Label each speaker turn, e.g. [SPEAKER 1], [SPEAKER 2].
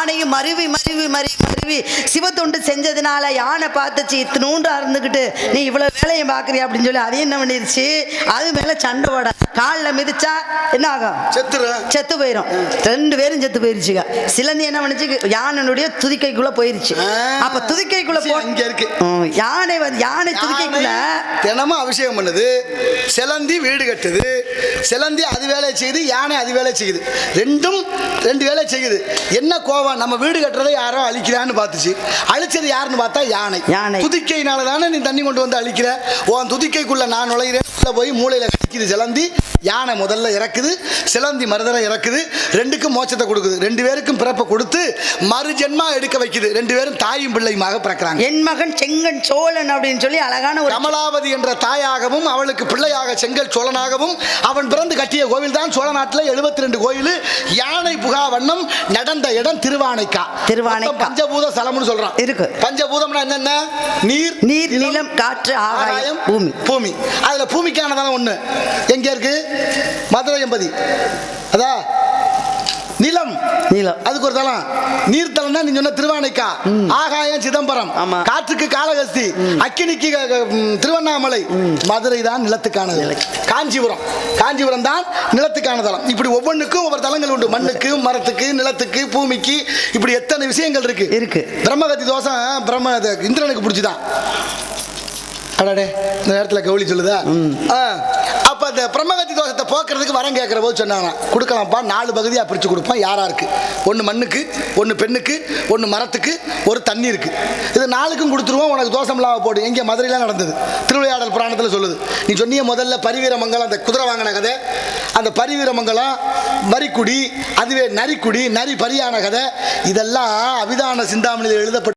[SPEAKER 1] யானையும் மருவி மருவி மருவி மருவி சிவத்தொண்டு செஞ்சதுனால யானை பார்த்துச்சு இத்தினூண்டா இருந்துக்கிட்டு நீ இவ்வளவு வேலையை பார்க்குறியா அப்படின்னு சொல்லி அதையும் என்ன பண்ணிருச்சு அது மேல சண்டை போட காலில் மிதிச்சா என்ன ஆகும்? செத்து போயிடும். 2 பேரும் செத்து போயிருச்சுங்க. சிலந்தி என்ன பண்ணுச்சு? யானையுடைய துதிக்கைக்குள்ள போயிருச்சு. அப்ப துதிக்கைக்குள்ள இருக்கு யானை யானை துதிக்கைக்குள்ள
[SPEAKER 2] தினமும் அபிஷேகம் பண்ணுது. சிலந்தி வீடு கட்டுது. சிலந்தி அது வேலை செய்யுது, யானை அது வேலை செய்யுது. ரெண்டும் 2 வேலை செய்யுது. என்ன கோவம்? நம்ம வீடு கட்டுறதை யாரோ அழிக்கிறான்னு பார்த்துச்சு. அழிச்சது யாருன்னு பார்த்தா யானை. துதிக்கையினால தானே நீ தண்ணி கொண்டு வந்து அழிக்கிற. உன் துதிக்கைக்குள்ள நான் நுழைகிறேன் போய் மூளையில கடிக்குது சிலந்தி. யானை முதல்ல இறக்குது, சிலந்தி மறுதலை இறக்குது. 2க்கும் மோட்சத்தை கொடுக்குது. 2 பேருக்கும் பிறப்பை கொடுத்து மறு ஜென்மா எடுக்க வைக்குது. 2 பேரும் தாயும் பிள்ளையுமாக பிறக்கிறாங்க.
[SPEAKER 1] என் மகன் செங்கன் சோழன் அப்படின்னு சொல்லி அழகான ஒரு
[SPEAKER 2] கமலாவதி என்ற தாயாகவும் அவளுக்கு பிள்ளையாக செங்கல் சோழனாகவும் அவன் பிறந்து கட்டிய கோவில் தான் சோழ நாட்டில் 72 கோயில். யானை புகா வண்ணம் நடந்த இடம் திருவானைக்கா. பஞ்சபூத ஸ்தலம்னு சொல்றான். இருக்கு. பஞ்சபூதம்னா என்னென்ன? நீர்,
[SPEAKER 1] நிலம், காற்று, ஆகாயம், பூமி.
[SPEAKER 2] பூமி அதுல பூமிக்கானதான ஒண்ணு எங்க இருக்கு? மதுரை எம்பதி. அதான் நிலம். அதுக்கு ஒரு தலம். நீர்த்தலம் தான் நீ சொன்ன திருவானைக்கா. ஆகாயம் சிதம்பரம். காற்றுக்கு காளகஸ்தி. அக்கினிக்கு திருவண்ணாமலை. மதுரை தான் நிலத்துக்கானது. காஞ்சிபுரம் தான் நிலத்துக்கான தலம். இப்படி ஒவ்வொன்றுக்கும் ஒவ்வொரு தலங்கள் உண்டு. மண்ணுக்கு, மரத்துக்கு, நிலத்துக்கு, பூமிக்கு, இப்படி எத்தனை விஷயங்கள் இருக்கு. பிரம்மகத்தி தோஷம் இந்திரனுக்கு பிடிச்சுதான். அடடே இந்த நேரத்தில் கவுளி சொல்லுதா? அப்போ அந்த பிரம்மகத்தி தோஷத்தை போக்குறதுக்கு வரம் கேட்குற போது சொன்னாங்க, கொடுக்கலாம்ப்பா, 4 பகுதியாக பிரித்து கொடுப்பான். யாராருக்கு? 1 மண்ணுக்கு, 1 பெண்ணுக்கு, 1 மரத்துக்கு, 1 தண்ணீருக்கு. இது 4க்கும் கொடுத்துருவோம், உனக்கு தோஷம் இல்லாமல் போடு. எங்கே? மதுரையில் நடந்தது. திருவிளையாடல் புராணத்தில் சொல்லுது. நீ சொன்னிய முதல்ல பரிவீரமங்கலம், அந்த குதிரை வாங்கின கதை. அந்த பரிவீரமங்கலம், வரிக்குடி, அதுவே நரிக்குடி, நரி பரியான கதை. இதெல்லாம் அபிதான சிந்தாமணியில் எழுதப்பட்ட